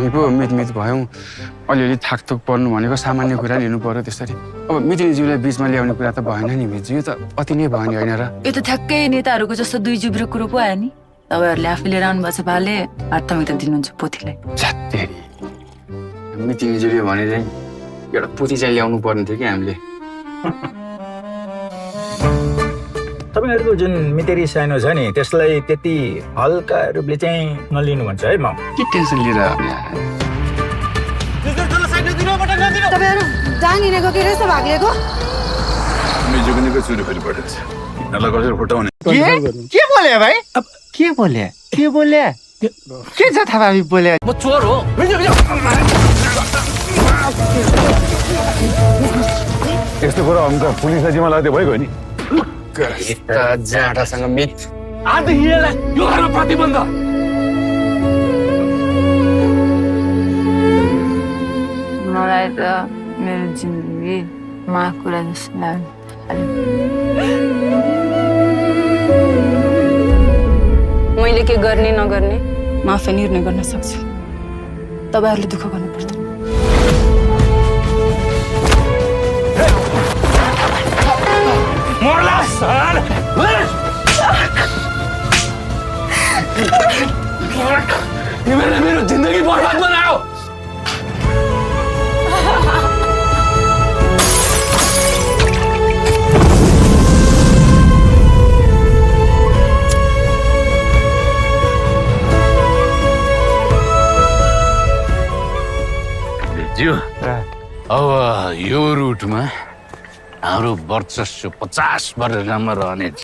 हामी पो मितमित भयौँ अलिअलि थाकथुक पर्नु भनेको सामान्य कुरा लिनु पर्यो त्यसरी अब मितिनीज्यूलाई बिचमा ल्याउने कुरा त भएन नि मितज्यू त अति नै भयो नि होइन र यो त ठ्याक्कै नेताहरूको जस्तो दुई जुब्रो कुरो पो आयो नि तपाईँहरूले आफूले राख्नु भएको छ भाले प्राथमिकता दिनुहुन्छ पोथीलाई छ्यात्तेरी मितिनीज्यूले भने चाहिँ एउटा पोथी चाहिँ ल्याउनु पर्ने थियो कि हामीले तपाईँहरूको जुन मितेरी सानो छ नि त्यसलाई त्यति हल्का रूपले चाहिँ नलिनु भन्छ है म के टेन्सन लिएर तपाईँहरू जान हिँडेको के रहेछ भाग लिएको मिजुकनीको चुरी फेरि पठाएको छ यिनीहरूलाई कसरी फुटाउने के बोले भाइ के बोले के जथाभावी बोले म चोर हो यस्तो कुरो अन्त पुलिसलाई जिम्मा लाग्दै भइगयो नि जाँडासँग मित आज हिँडेलाई यो घरमा प्रतिबन्ध मलाई त मेरो जिन्दगी कुरा जस्तो लाग्यो मैले के गर्ने नगर्ने म आफै निर्णय गर्न सक्छु तपाईँहरूले दुःख गर्नु पर्दैन मर्ला सर तिमीले मेरो जिन्दगी बर्बाद बनायो अब यो रुटमा हाम्रो वर्चस्व 50 वर्षसम्म रहनेछ